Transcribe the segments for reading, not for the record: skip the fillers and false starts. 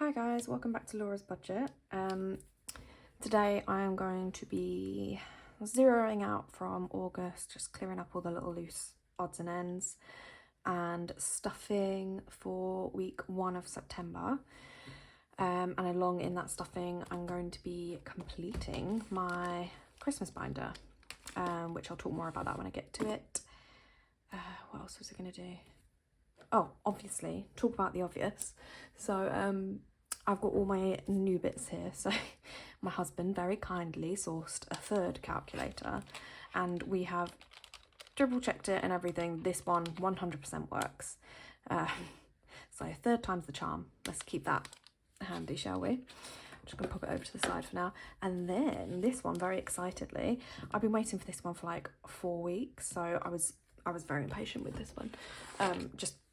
Hi guys, welcome back to Laura's Budget. Today I am going to be zeroing out from August, just clearing up all the little loose odds and ends, and stuffing for week 1 of September. And along in that stuffing, I'm going to be completing my Christmas binder, which I'll talk more about that when I get to it. What else was I going to do? Oh, obviously, talk about the obvious. So I've got all my new bits here. So my husband very kindly sourced a third calculator, and we have triple checked it and everything. This one 100% works. So third time's the charm. Let's keep that handy, shall we? I'm just going to pop it over to the side for now. And then this one, very excitedly, I've been waiting for this one for like 4 weeks. So I was very impatient with this one.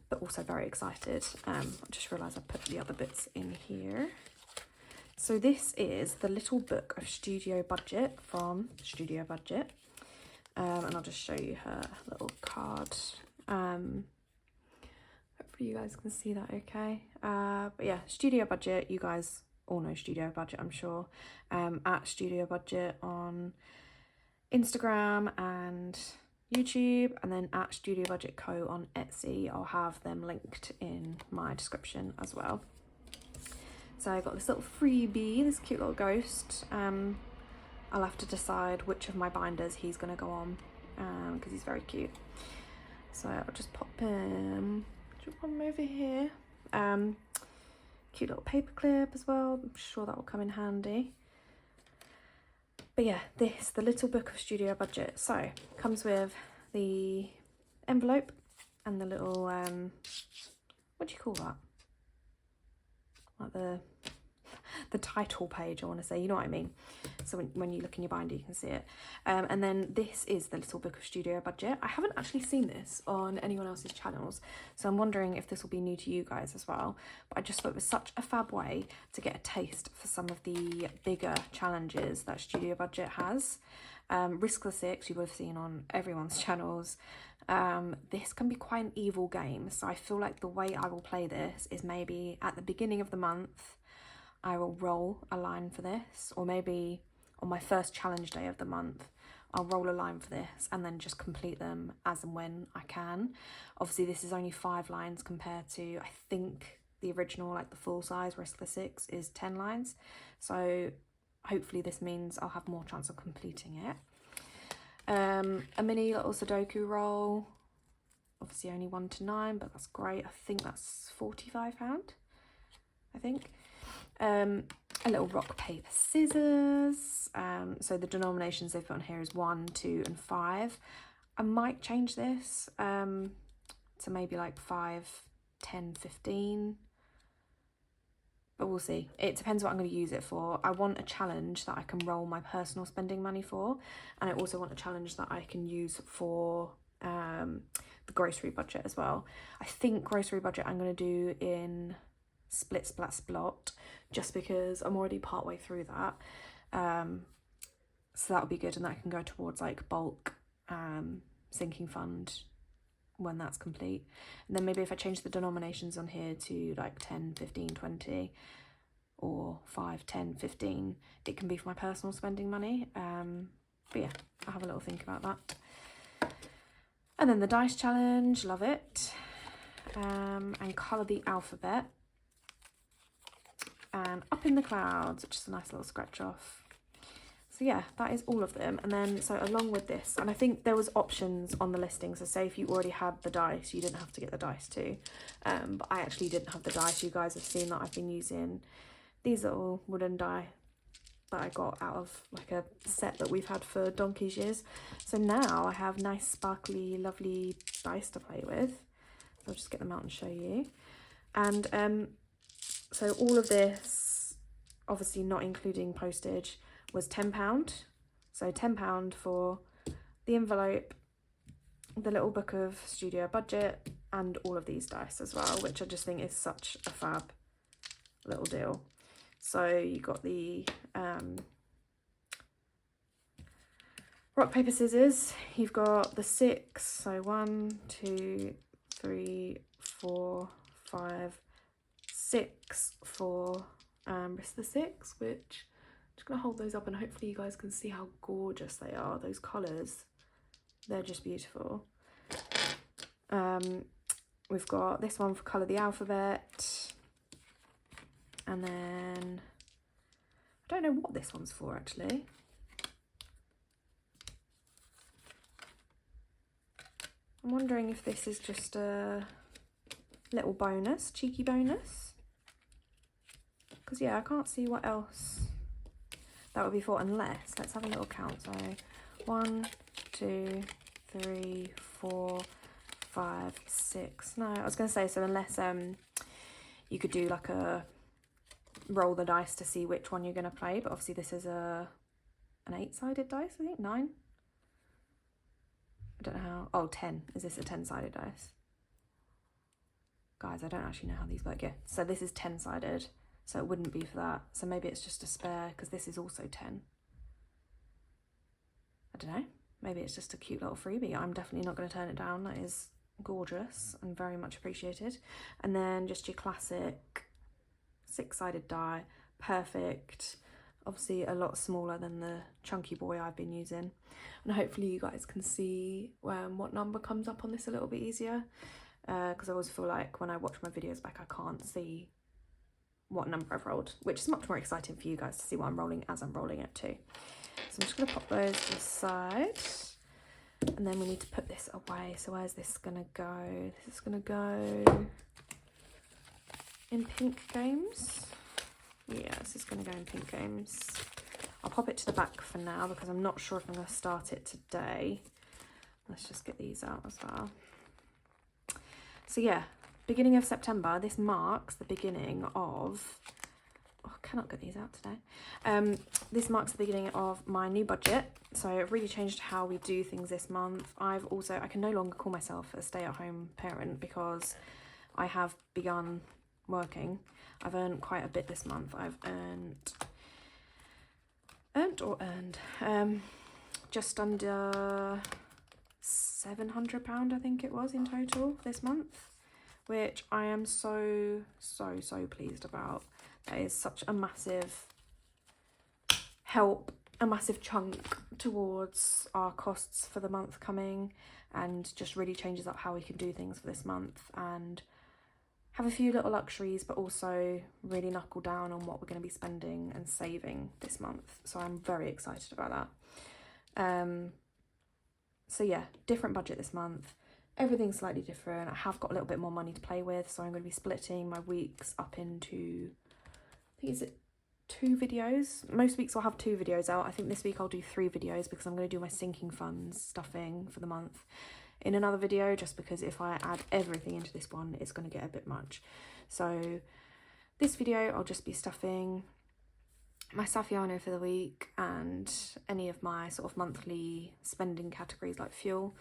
But also very excited. I just realised I put the other bits in here. So this is the little book of Studio Budget from Studio Budget. And I'll just show you her little card. Hopefully you guys can see that okay. But yeah, Studio Budget, you guys all know Studio Budget, I'm sure. At Studio Budget on Instagram and YouTube, and then at Studio Budget Co on Etsy. I'll have them linked in my description as well. So I got this little freebie, this cute little ghost. I'll have to decide which of my binders he's going to go on, because he's very cute. So I'll just pop him over here. Cute little paper clip as well. I'm sure that will come in handy. But yeah, the little book of Studio Budget. So comes with the envelope and the little what do you call that? Like the title page, I want to say, you know what I mean. So when you look in your binder, you can see it. And then this is the little book of Studio Budget. I haven't actually seen this on anyone else's channels, so I'm wondering if this will be new to you guys as well. But I just thought it was such a fab way to get a taste for some of the bigger challenges that Studio Budget has. Risk the Six, you would have seen on everyone's channels. This can be quite an evil game, so I feel like the way I will play this is maybe at the beginning of the month I will roll a line for this, or maybe on my first challenge day of the month I'll roll a line for this and then just complete them as and when I can. Obviously this is only 5 lines compared to, I think, the original, like the full size Risk the Six is 10 lines, so hopefully this means I'll have more chance of completing it. A mini little Sudoku roll, obviously only 1 to 9, but that's great. I think that's £45, I think. A little rock, paper, scissors. So the denominations they've put on here is 1, 2 and 5. I might change this to maybe like 5, 10, 15. But we'll see. It depends what I'm going to use it for. I want a challenge that I can roll my personal spending money for. And I also want a challenge that I can use for the grocery budget as well. I think grocery budget I'm going to do in Split Splat Splot, just because I'm already part way through that. So that'll be good, and that can go towards like bulk sinking fund when that's complete. And then maybe if I change the denominations on here to like 10, 15, 20 or 5, 10, 15, it can be for my personal spending money. But yeah, I'll have a little think about that. And then the dice challenge, love it. And colour the alphabet. And Up in the Clouds, which is a nice little scratch off. So yeah, that is all of them. And then, so along with this, and I think there was options on the listing. So say if you already had the dice, you didn't have to get the dice too. But I actually didn't have the dice. You guys have seen that I've been using these little wooden die that I got out of like a set that we've had for donkey's years. So now I have nice, sparkly, lovely dice to play with. So I'll just get them out and show you. And so all of this, obviously not including postage, was £10. So £10 for the envelope, the little book of Studio Budget, and all of these dice as well, which I just think is such a fab little deal. So you got the rock, paper, scissors. You've got the 6, so 1, 2, 3, 4, 5, 6 for rest of the 6, which I'm just gonna hold those up and hopefully you guys can see how gorgeous they are. Those colours, they're just beautiful. We've got this one for Colour the Alphabet, and then I don't know what this one's for actually. I'm wondering if this is just a little bonus, cheeky bonus. Because yeah, I can't see what else that would be for unless, let's have a little count. So 1, 2, 3, 4, 5, 6. No, I was going to say, so unless you could do like a roll the dice to see which one you're going to play. But obviously this is an 8-sided dice, I think, 9. I don't know how. Oh, 10. Is this a 10-sided dice? Guys, I don't actually know how these work. Yeah, so this is 10-sided, so it wouldn't be for that. So maybe it's just a spare because this is also 10. I don't know. Maybe it's just a cute little freebie. I'm definitely not going to turn it down. That is gorgeous and very much appreciated. And then just your classic 6-sided die. Perfect. Obviously a lot smaller than the chunky boy I've been using. And hopefully you guys can see what number comes up on this a little bit easier. Because I always feel like when I watch my videos back, I can't see what number I've rolled, which is much more exciting for you guys to see what I'm rolling as I'm rolling it too. So I'm just going to pop those to the side, and then we need to put this away. So where's this going to go? This is going to go in Pink Games. Yeah, this is going to go in Pink Games. I'll pop it to the back for now because I'm not sure if I'm going to start it today. Let's just get these out as well. So yeah, beginning of September, this marks the beginning of, oh, I cannot get these out today. This marks the beginning of my new budget. So I've really changed how we do things this month. I can no longer call myself a stay-at-home parent because I have begun working. I've earned quite a bit this month. I've earned just under £700, I think it was in total this month, which I am so pleased about. That is such a massive help, a massive chunk towards our costs for the month coming, and just really changes up how we can do things for this month and have a few little luxuries, but also really knuckle down on what we're going to be spending and saving this month. So I'm very excited about that. So yeah, different budget this month. Everything's slightly different. I have got a little bit more money to play with, so I'm going to be splitting my weeks up into, I think, is it 2 videos? Most weeks I'll have 2 videos out. I think this week I'll do 3 videos because I'm going to do my sinking funds stuffing for the month in another video, just because if I add everything into this one, it's going to get a bit much. So this video, I'll just be stuffing my Saffiano for the week and any of my sort of monthly spending categories like fuel.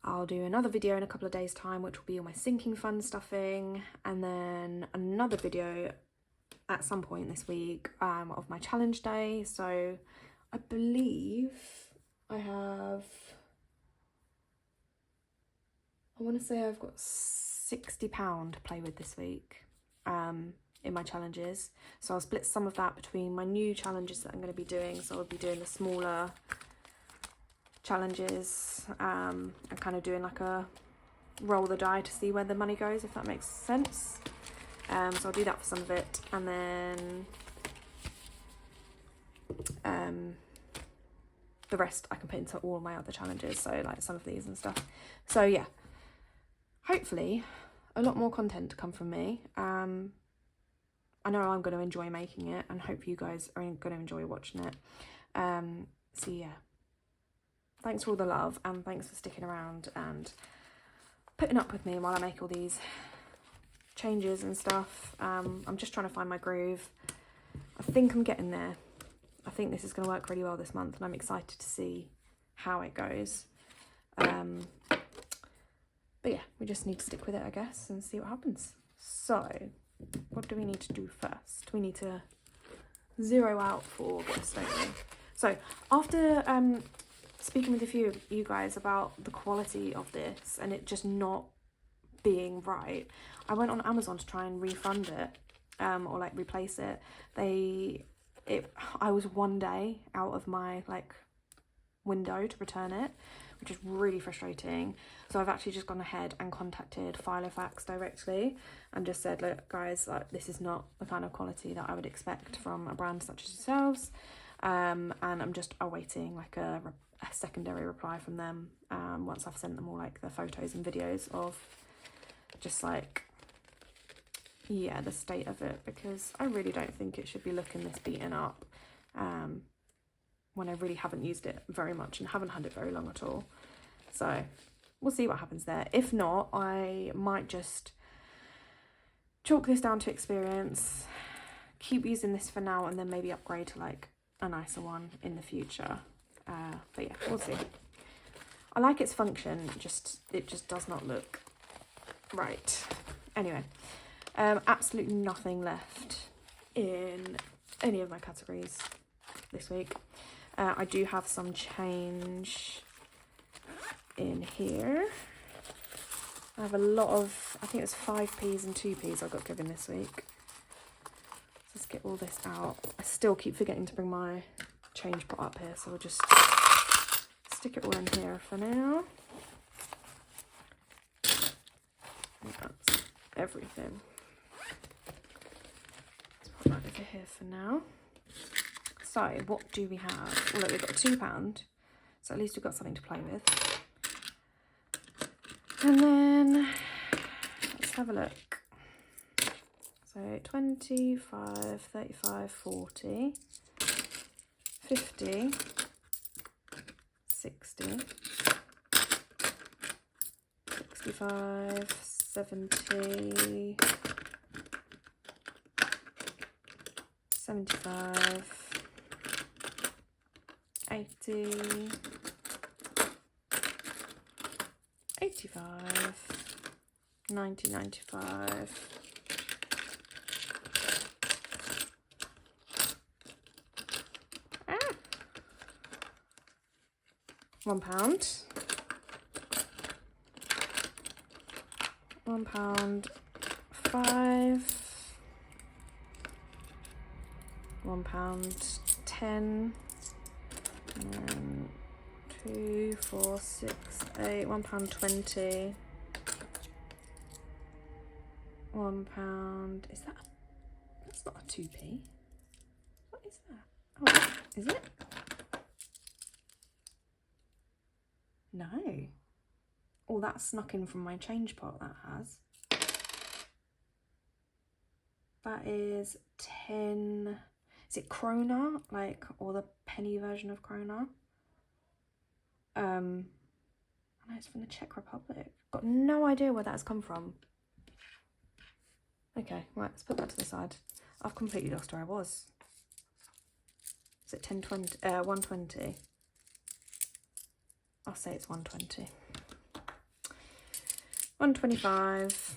I'll do another video in a couple of days' time, which will be all my sinking fund stuffing, and then another video at some point this week of my challenge day. So I believe I want to say I've got £60 to play with this week in my challenges. So I'll split some of that between my new challenges that I'm going to be doing. So I'll be doing the smaller challenges and kind of doing like a roll the die to see where the money goes, if that makes sense. So I'll do that for some of it, and then the rest I can put into all my other challenges, so like some of these and stuff. So yeah, hopefully a lot more content to come from me. I know I'm going to enjoy making it, and hope you guys are going to enjoy watching it. So yeah, thanks for all the love, and thanks for sticking around and putting up with me while I make all these changes and stuff. I'm just trying to find my groove. I think I'm getting there. I think this is going to work really well this month, and I'm excited to see how it goes. But yeah, we just need to stick with it, I guess, and see what happens. So what do we need to do first? We need to zero out for August, don't we? So after speaking with a few of you guys about the quality of this and it just not being right. I went on Amazon to try and refund it, or like replace it. I was 1 day out of my like window to return it, which is really frustrating. So I've actually just gone ahead and contacted Filofax directly and just said, look guys, like, this is not the kind of quality that I would expect from a brand such as yourselves, and I'm just awaiting like a secondary reply from them once I've sent them all like the photos and videos of just like, yeah, the state of it, because I really don't think it should be looking this beaten up when I really haven't used it very much and haven't had it very long at all. So we'll see what happens there. If not, I might just chalk this down to experience, keep using this for now, and then maybe upgrade to like a nicer one in the future. But yeah, we'll see. I like its function, it just does not look right. Anyway, absolutely nothing left in any of my categories this week. I do have some change in here. I have a lot of, I think it was 5p's and 2p's I got given this week. Let's get all this out. I still keep forgetting to bring my change pot up here, so we'll just stick it all in here for now. That's everything. Let's put that over here for now. So what do we have? Well, look, we've got £2, so at least we've got something to play with. And then let's have a look. So 25, 35, 40, 50, 60, 65, 70, 75, 80, 85, 90, 95, £1, £1, 5, £1, 10, and then 2, 4, 6, 8, £1, 20, £1. Is that? That's not a 2p. What is that? Oh, is it? No. Oh, that's snuck in from my change pot, that has. That is 10. Is it krona? Like, or the penny version of krona? I know it's from the Czech Republic. Got no idea where that has come from. Okay, right, let's put that to the side. I've completely lost where I was. Is it 120? I'll say it's 120. 125,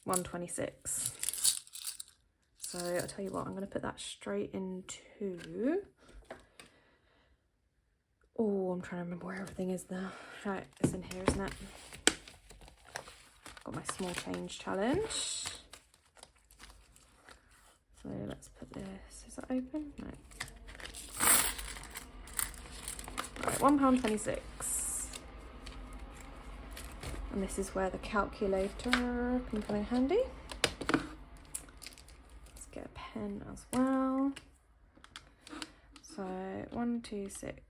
126. So I'll tell you what, I'm going to put that straight into... Oh, I'm trying to remember where everything is now. Right, it's in here, isn't it? Got my small change challenge. So let's put this, is that open? No. Right, £1.26. And this is where the calculator can come in handy. Let's get a pen as well. So 126.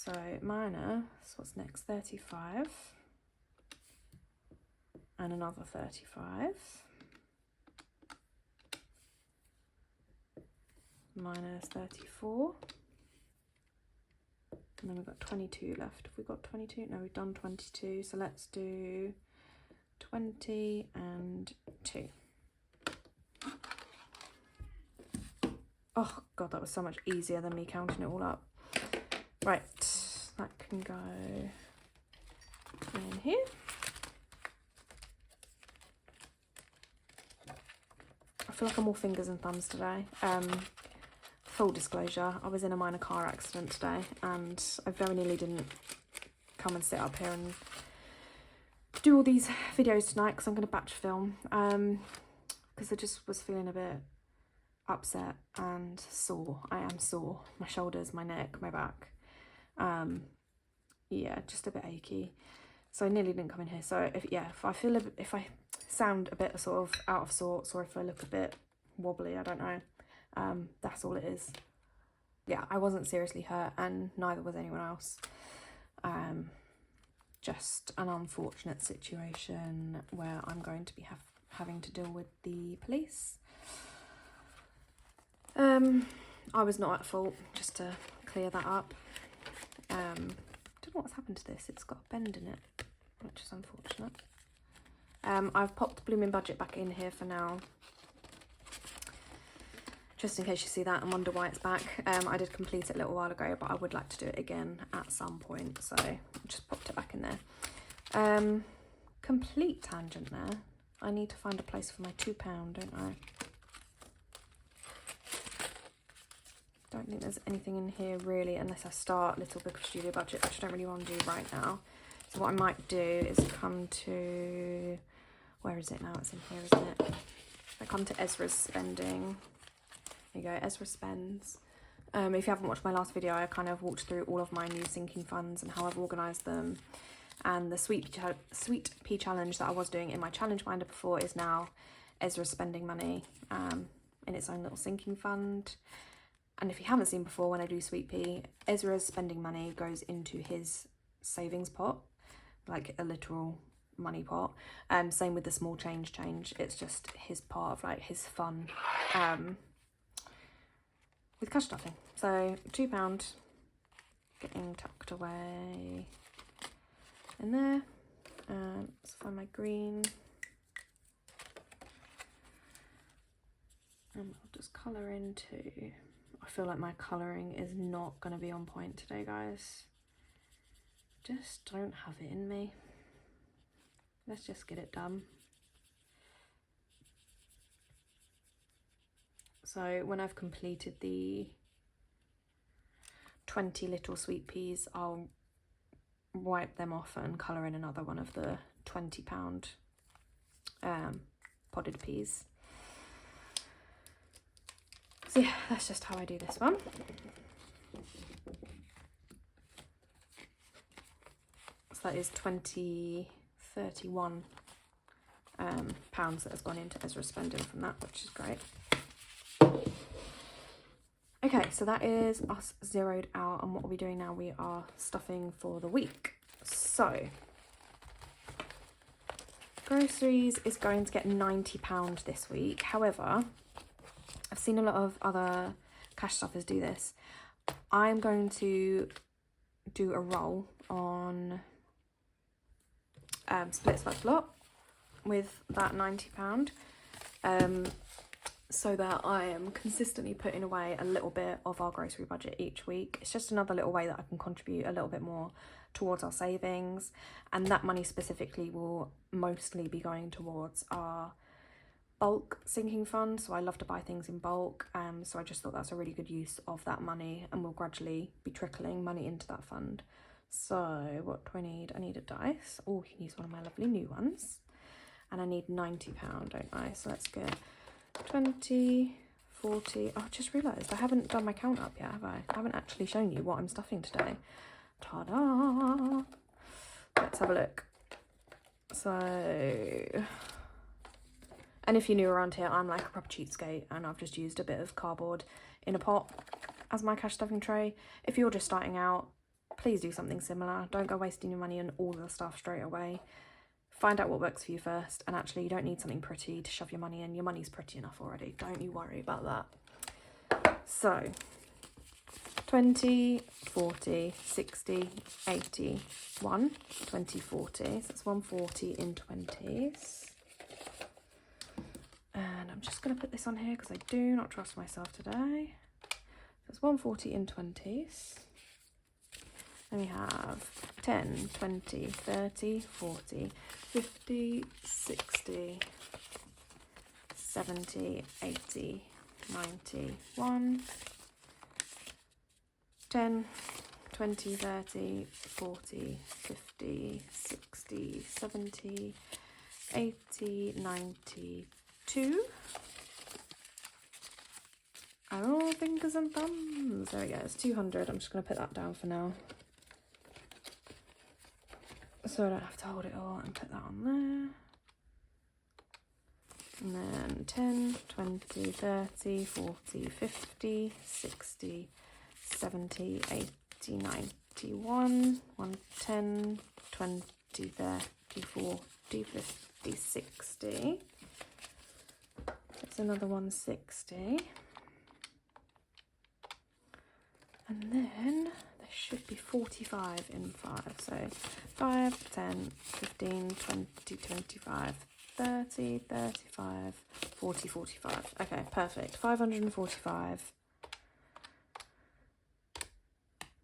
So minus, what's next? 35. And another 35. Minus 34. And then we've got 22 left. Have we got 22? No, we've done 22. So let's do 20 and 2. Oh God, that was so much easier than me counting it all up. Right, that can go in here. I feel like I'm all fingers and thumbs today. Full disclosure, I was in a minor car accident today and I very nearly didn't come and sit up here and do all these videos tonight because I'm going to batch film, because I just was feeling a bit upset and sore. I am sore. My shoulders, my neck, my back. Yeah, just a bit achy. So I nearly didn't come in here. So if I sound a bit sort of out of sorts, or if I look a bit wobbly, I don't know. That's all it is. Yeah, I wasn't seriously hurt, and neither was anyone else. Just an unfortunate situation where I'm going to be having to deal with the police. I was not at fault, just to clear that up. Don't know what's happened to this. It's got a bend in it, which is unfortunate. I've popped the blooming budget back in here for now, just in case you see that and wonder why it's back. I did complete it a little while ago, but I would like to do it again at some point, so I just popped it back in there. Complete tangent there. I need to find a place for my £2, don't I? Don't think there's anything in here really, unless I start Little Book of Studio Budget, which I don't really want to do right now. So what I might do is come to, where is it now? It's in here, isn't it? I come to Ezra's spending. There you go, Ezra spends. If you haven't watched my last video, I kind of walked through all of my new sinking funds and how I've organised them. And the Sweet Pea challenge that I was doing in my challenge binder before is now Ezra's spending money in its own little sinking fund. And if you haven't seen before, when I do Sweet Pea, Ezra's spending money goes into his savings pot, like a literal money pot. Same with the small change. It's just his part of like his fun with cash stuffing. So £2 getting tucked away in there. Let's find my green. And I'll just colour into. I feel like my colouring is not going to be on point today, guys. Just don't have it in me. Let's just get it done. So when I've completed the 20 little sweet peas, I'll wipe them off and colour in another one of the £20 podded peas. So yeah, that's just how I do this one. So that is 31 pounds that has gone into Ezra's spending from that, which is great. Okay, so that is us zeroed out, and what are we doing now? We are stuffing for the week. So groceries is going to get £90 this week. However, I've seen a lot of other cash stuffers do this. I'm going to do a roll on Split Swap Lot with that £90, so that I am consistently putting away a little bit of our grocery budget each week. It's just another little way that I can contribute a little bit more towards our savings, and that money specifically will mostly be going towards our bulk sinking fund. So I love to buy things in bulk, so I just thought that's a really good use of that money, and we'll gradually be trickling money into that fund. So what do I need? I need a dice. Oh, you can use one of my lovely new ones. And I need £90, don't I? So let's get 20, 40. Oh, I just realised I haven't done my count up yet, have I? I haven't actually shown you what I'm stuffing today. Ta-da! Let's have a look. So, and if you're new around here, I'm like a proper cheapskate, and I've just used a bit of cardboard in a pot as my cash stuffing tray. If you're just starting out, please do something similar. Don't go wasting your money on all the stuff straight away. Find out what works for you first, and actually you don't need something pretty to shove your money in. Your money's pretty enough already. Don't you worry about that. So 20, 40, 60, 80, 1, 20, 40. So that's 140 in 20s. And I'm just going to put this on here because I do not trust myself today. So it's 140 in 20s. Then we have 10, 20, 30, 40, 50, 60, 70, 80, 90, 1, 10, 20, 30, 40, 50, 60, 70, 80, 92. Oh, fingers and thumbs. There we go, it's 200. I'm just going to put that down for now, so I don't have to hold it all, and put that on there. And then 10, 20, 30, 40, 50, 60, 70, 80, 91, 110, 20, 30, 40, 50, 60. That's another 160. And then there should be 45 in 5. So 5, 10, 15, 20, 25, 30, 35, 40, 45. Okay, perfect. 545.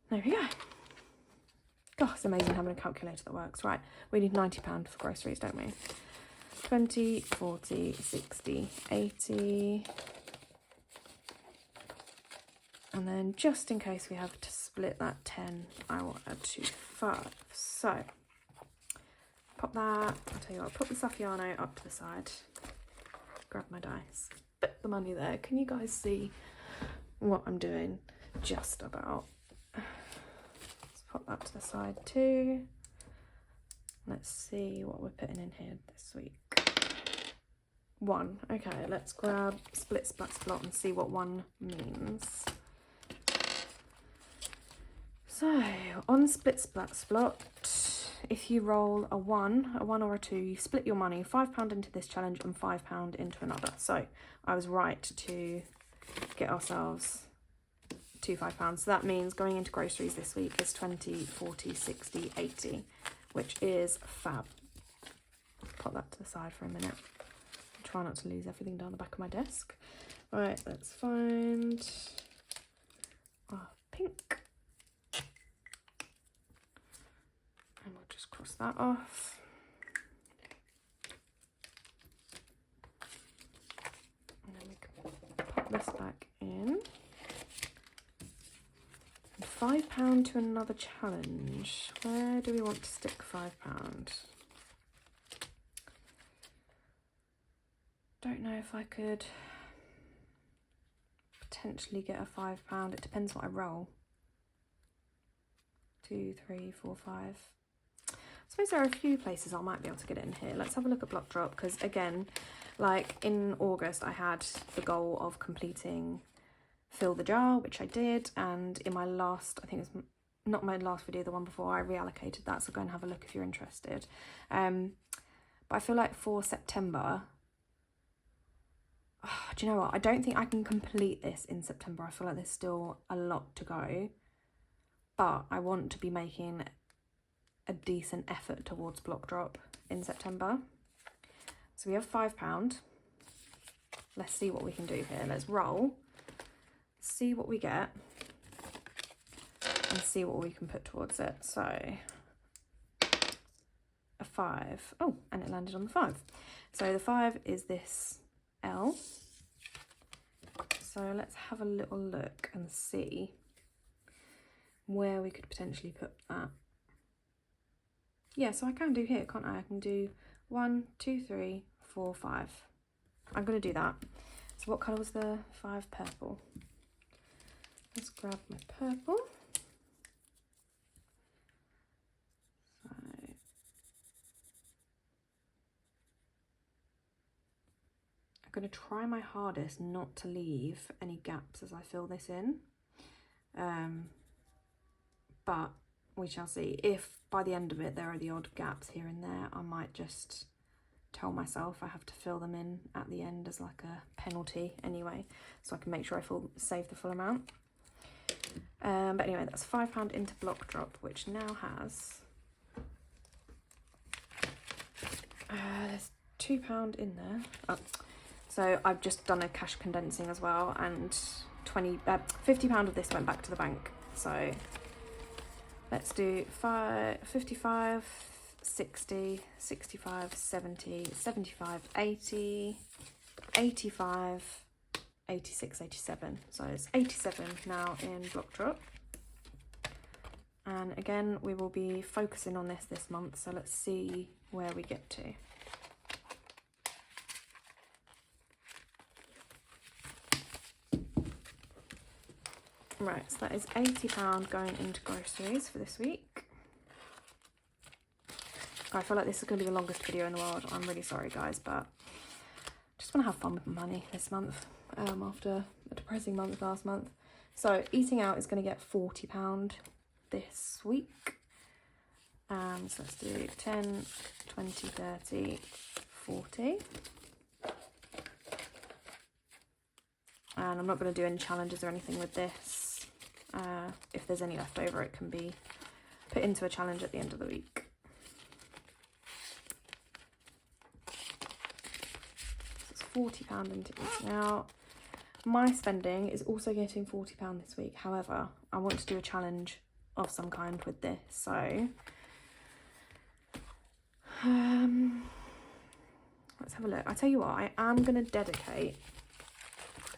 There we go. God, it's amazing having a calculator that works. Right, we need £90 for groceries, don't we? 20, 40, 60, 80. And then just in case we have to split that 10, I will add 25. So, pop that, I'll tell you what, put the Saffiano up to the side, grab my dice, put the money there. Can you guys see what I'm doing? Just about. Let's pop that to the side too. Let's see what we're putting in here this week. 1. Okay, let's grab split, splat, splot and see what 1 means. So, on split, splat, splot, if you roll a 1 or a 2, you split your money, £5 into this challenge and £5 into another. So, I was right to get ourselves to £5. So that means going into groceries this week is 20, 40, 60, 80, which is fab. Pop that to the side for a minute. Try not to lose everything down the back of my desk. Right, let's find our pink. And we'll just cross that off. And then we can pop this back in. And £5 to another challenge. Where do we want to stick £5? Don't know if I could potentially get a £5. It depends what I roll. 2, 3, 4, 5. I suppose there are a few places I might be able to get it in here. Let's have a look at block drop, because again, like in August I had the goal of completing fill the jar, which I did, and in my last, I think it was not my last video, the one before, I reallocated that, so go and have a look if you're interested. But I feel like for September, do you know what? I don't think I can complete this in September. I feel like there's still a lot to go. But I want to be making a decent effort towards block drop in September. So we have £5. Let's see what we can do here. Let's roll. See what we get. And see what we can put towards it. So, a 5. Oh, and it landed on the 5. So the 5 is this L. So let's have a little look and see where we could potentially put that. Yeah, so I can do here, can't I? I can do 1, 2, 3, 4, 5. I'm going to do that. So what colour was the 5? Purple. Let's grab my purple. So I'm going to try my hardest not to leave any gaps as I fill this in. But we shall see. If by the end of it there are the odd gaps here and there, I might just tell myself I have to fill them in at the end as like a penalty anyway, so I can make sure I save the full amount. But anyway, that's £5 into block drop, which now has there's £2 in there. Oh, so I've just done a cash condensing as well, and £50 of this went back to the bank. So let's do 55, 60, 65, 70, 75, 80, 85, 86, 87. So it's 87 now in block drop. And again, we will be focusing on this month, so let's see where we get to. Right, so that is £80 going into groceries for this week. I feel like this is going to be the longest video in the world. I'm really sorry, guys, but I just want to have fun with money this month after a depressing month last month. So eating out is going to get £40 this week. So let's do 10, 20, 30, 40. And I'm not going to do any challenges or anything with this. If there's any left over, it can be put into a challenge at the end of the week. So it's £40 into eating out. My spending is also getting £40 this week. However, I want to do a challenge of some kind with this. So let's have a look. I tell you what, I am going to dedicate.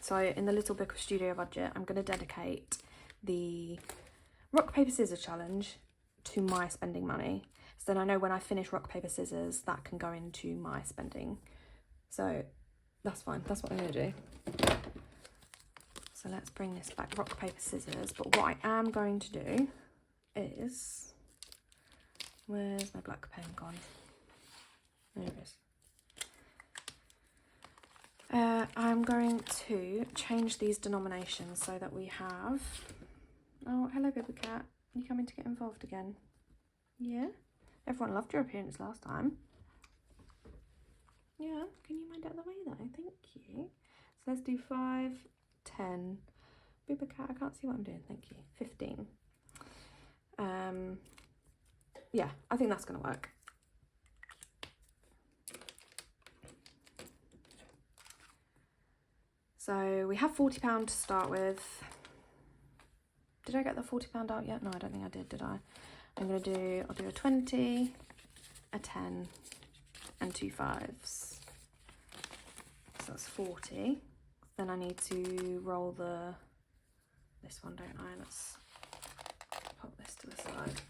So in the little book of studio budget, I'm going to dedicate the rock, paper, scissors challenge to my spending money. So then I know when I finish rock, paper, scissors, that can go into my spending. So that's fine. That's what I'm going to do. So let's bring this back, rock, paper, scissors. But what I am going to do is, where's my black pen gone? There it is. I'm going to change these denominations so that we have... Oh, hello, baby cat. You coming to get involved again? Yeah? Everyone loved your appearance last time. Yeah, can you mind out of the way though? Thank you. So let's do 5, 10. Baby cat, I can't see what I'm doing. Thank you. 15. Yeah, I think that's going to work. So we have £40 to start with. Did I get the £40 out yet? No, I don't think I did I? I'll do a 20, a 10, and 2 5s. So that's 40. Then I need to roll this one, don't I? Let's pop this to the side.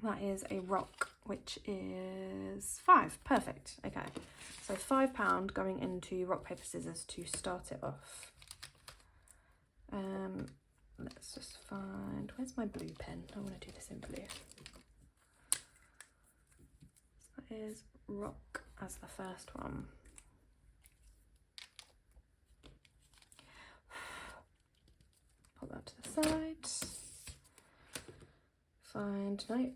That is a rock, which is 5. Perfect. Okay. So £5 going into rock, paper, scissors to start it off. Let's just find, where's my blue pen? I want to do this in blue. So that is rock as the first one. Put that to the side. Find, no. I'm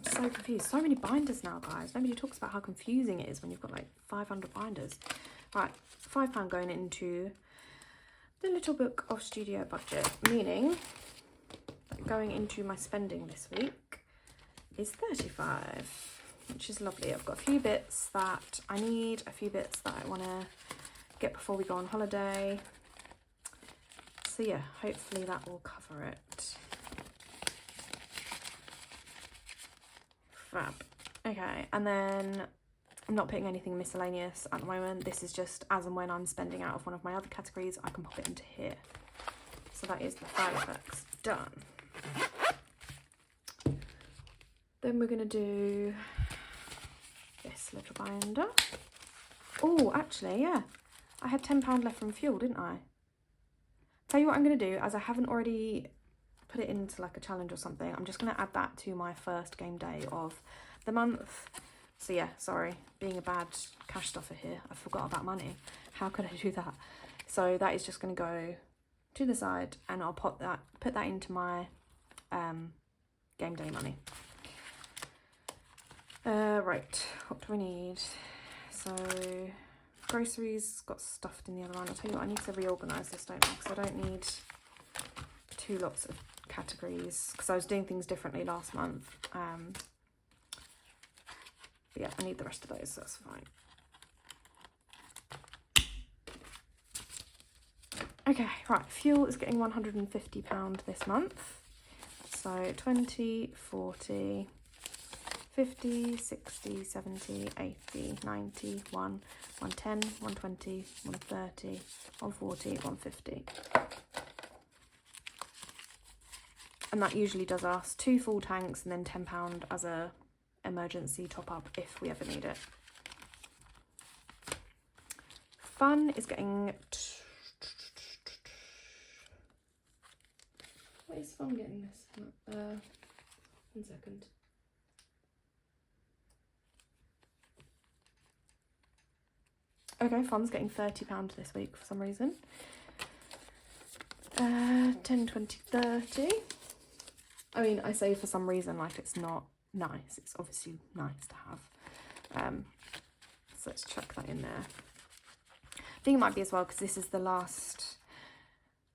so confused. So many binders now, guys. Nobody talks about how confusing it is when you've got like 500 binders. Right, £5 going into the little book of studio budget, meaning that going into my spending this week is 35, which is lovely. I've got a few bits that I need, a few bits that I want to get before we go on holiday. So yeah, hopefully that will cover it. Fab. Okay, and then I'm not putting anything miscellaneous at the moment. This is just as and when I'm spending out of one of my other categories, I can pop it into here. So that is the file effects done. Then we're going to do this little binder. Oh, actually, yeah. I had £10 left from fuel, didn't I? Tell you what I'm going to do, as I haven't already put it into like a challenge or something, I'm just going to add that to my first game day of the month. So yeah, sorry, being a bad cash stuffer here, I forgot about money. How could I do that? So that is just going to go to the side, and I'll put that into my game day money. Right, what do we need? So groceries got stuffed in the other one. I'll tell you what, I need to reorganise this, don't I? Because I don't need 2 lots of categories, because I was doing things differently last month. But yeah, I need the rest of those, so that's fine. Okay, right, fuel is getting £150 this month. So 20, 40, 50, 60, 70, 80, 90, 1, 110, 120, 130, 140, 150. And that usually does us 2 full tanks and then £10 as a emergency top up if we ever need it. Fun is getting... What is Fun getting this? 1 second. Okay, Fun's getting £30 this week for some reason. 10, 20, 30. I mean, I say for some reason, like it's not nice. It's obviously nice to have. So let's chuck that in there. I think it might be as well because this is the last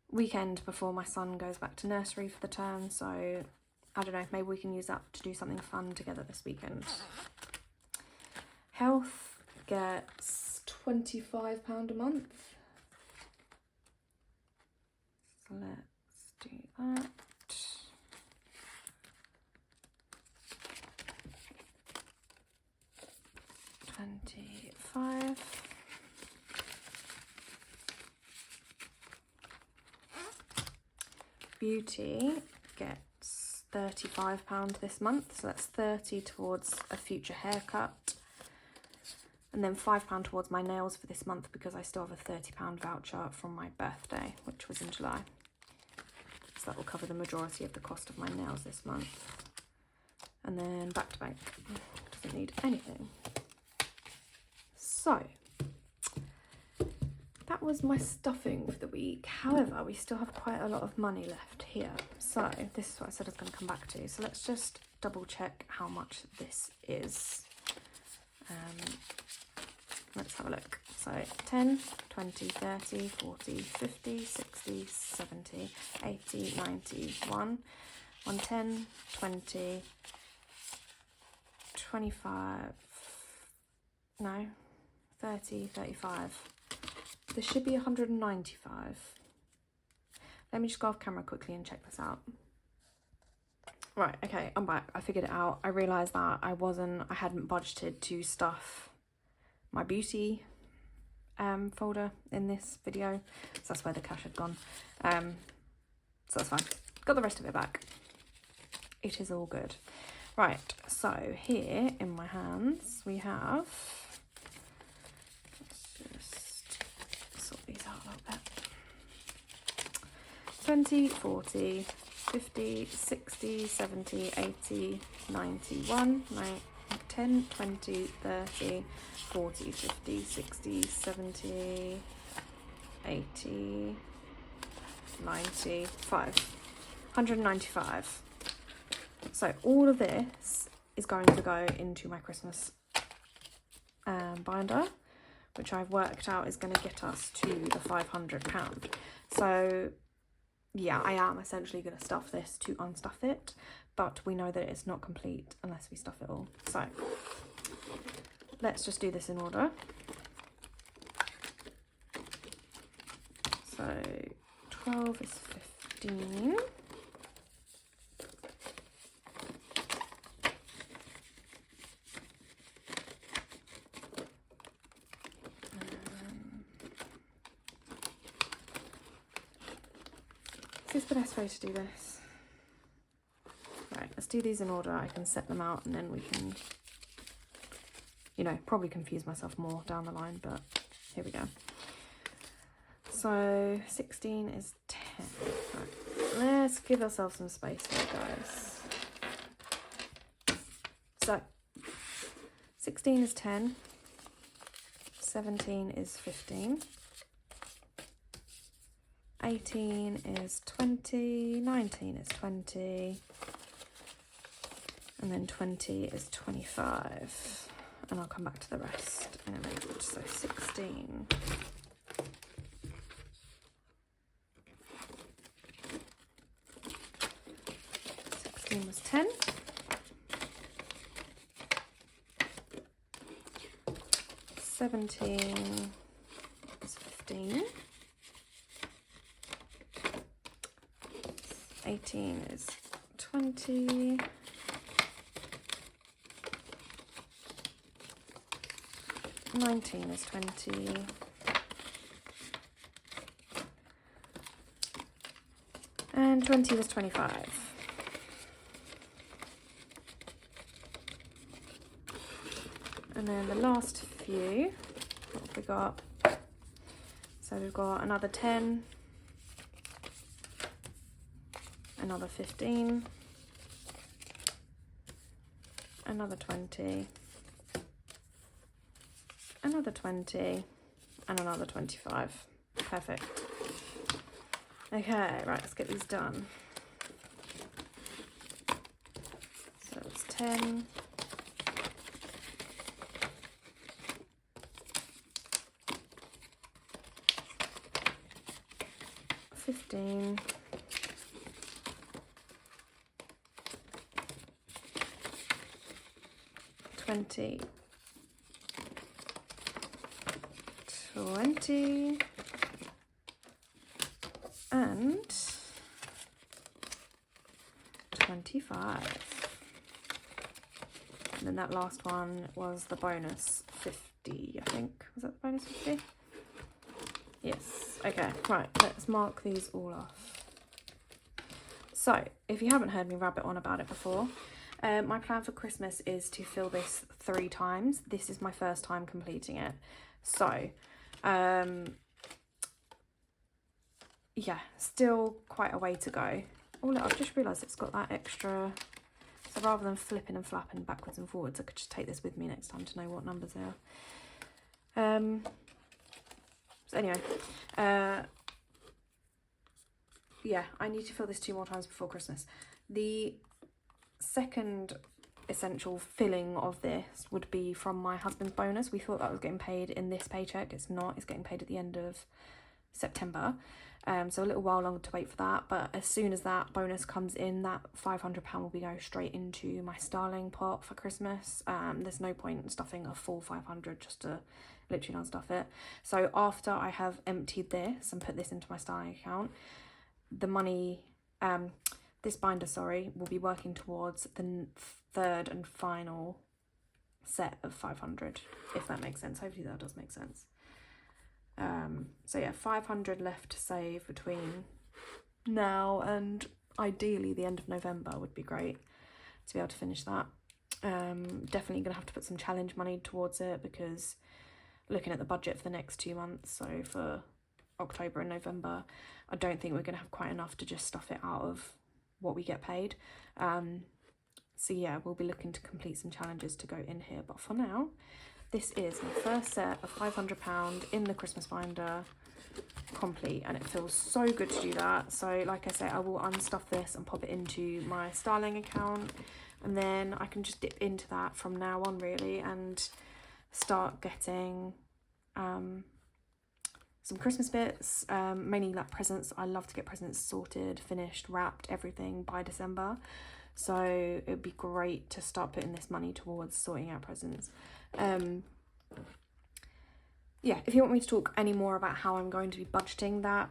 weekend before my son goes back to nursery for the term. So I don't know, maybe we can use that to do something fun together this weekend. Health gets £25 a month. So let's do that. £25. Beauty gets £35 this month, so that's 30 towards a future haircut, and then £5 towards my nails for this month because I still have a £30 voucher from my birthday, which was in July. So that will cover the majority of the cost of my nails this month. And then back to bank, doesn't need anything. So that was my stuffing for the week. However, we still have quite a lot of money left here. So this is what I said I was going to come back to. So let's just double check how much this is. Let's have a look. So 10, 20, 30, 40, 50, 60, 70, 80, 90, 110, 20, 25, no, 30, 35. This should be 195. Let me just go off camera quickly and check this out. Right, okay, I'm back. I figured it out. I realised that I hadn't budgeted to stuff my beauty folder in this video. So that's where the cash had gone. So that's fine. Got the rest of it back. It is all good. Right, so here in my hands we have... these out a little bit. 20, 40, 50, 60, 70, 80, 91, 10, 20, 30, 40, 50, 60, 70, 80, 95. 195. So all of this is going to go into my Christmas binder, which I've worked out is going to get us to the £500. So yeah, I am essentially going to stuff this to unstuff it, but we know that it's not complete unless we stuff it all. So let's just do this in order. So 12 is 15. Is the best way to do this? Right, let's do these in order. I can set them out and then we can, you know, probably confuse myself more down the line, but here we go. So 16 is 10. Right, let's give ourselves some space here, guys. So 16 is 10, 17 is 15. 18 is 20, 19 is 20, and then 20 is 25. And I'll come back to the rest in a minute. So 16. Was 10. 17 is 15. 18 is 20. 19 is 20. And 20 was 25. And then the last few, what have we got? So we've got another 10, another 15, another 20, another 20, and another 25. Perfect. Okay, right, let's get these done. So it's 10, 15, 20, 20, and 25. And then that last one was the bonus 50, I think. Was that the bonus 50? Yes. Okay, right, let's mark these all off. So, if you haven't heard me rabbit on about it before, my plan for Christmas is to fill this 3 times. This is my first time completing it. So, yeah, still quite a way to go. Oh, look, I've just realised it's got that extra. So rather than flipping and flapping backwards and forwards, I could just take this with me next time to know what numbers they are. So anyway, yeah, I need to fill this 2 more times before Christmas. The second essential filling of this would be from my husband's bonus. We thought that was getting paid in this paycheck. It's not. It's getting paid at the end of September. So a little while longer to wait for that, but as soon as that bonus comes in, that £500 will be go straight into my styling pot for Christmas. There's no point in stuffing a full 500 just to literally unstuff it. So after I have emptied this and put this into my styling account, the money, this binder, sorry, will be working towards the 3rd and final set of 500, if that makes sense. Hopefully that does make sense. So yeah, 500 left to save between now and ideally the end of November would be great to be able to finish that. Definitely gonna have to put some challenge money towards it, because looking at the budget for the next 2 months, so for October and November, I don't think we're gonna have quite enough to just stuff it out of what we get paid. So yeah, we'll be looking to complete some challenges to go in here, but for now, this is my first set of £500 in the Christmas binder complete, and it feels so good to do that. So like I say, I will unstuff this and pop it into my styling account, and then I can just dip into that from now on really and start getting some Christmas bits, mainly like presents. I love to get presents sorted, finished, wrapped, everything by December. So it would be great to start putting this money towards sorting out presents. Yeah, if you want me to talk any more about how I'm going to be budgeting that,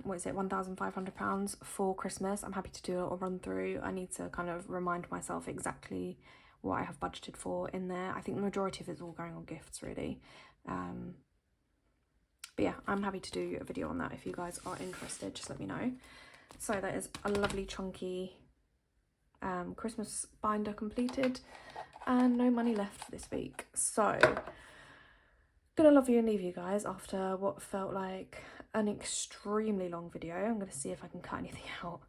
what is it, £1,500 for Christmas, I'm happy to do a little run through. I need to kind of remind myself exactly what I have budgeted for in there. I think the majority of it's all going on gifts really. But yeah, I'm happy to do a video on that if you guys are interested, just let me know. So that is a lovely chunky Christmas binder completed, and no money left for this week. So gonna love you and leave you guys after what felt like an extremely long video. I'm gonna see if I can cut anything out,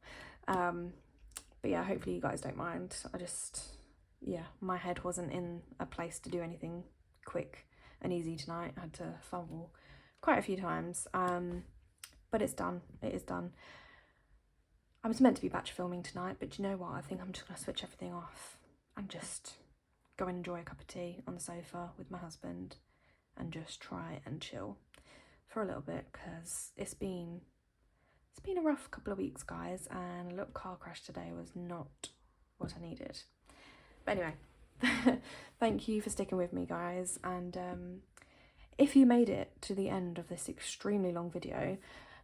but yeah, hopefully you guys don't mind. I just, yeah, my head wasn't in a place to do anything quick and easy tonight. I had to fumble quite a few times, but it's done. It is done. I was meant to be batch filming tonight, but you know what? I think I'm just going to switch everything off and just go and enjoy a cup of tea on the sofa with my husband and just try and chill for a little bit, because it's been a rough couple of weeks, guys, and a little car crash today was not what I needed. But anyway, thank you for sticking with me, guys, and if you made it to the end of this extremely long video,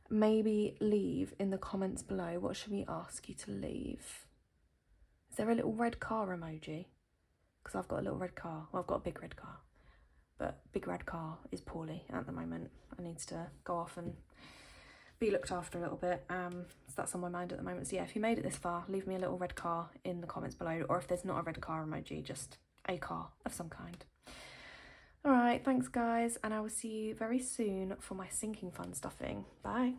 maybe leave in the comments below, what should we ask you to leave? Is there a little red car emoji? Because I've got a little red car. Well, I've got a big red car, but big red car is poorly at the moment. It needs to go off and be looked after a little bit. So that's on my mind at the moment. So yeah, if you made it this far, leave me a little red car in the comments below, or if there's not a red car emoji, just a car of some kind. Alright, thanks guys, and I will see you very soon for my sinking fund stuffing. Bye.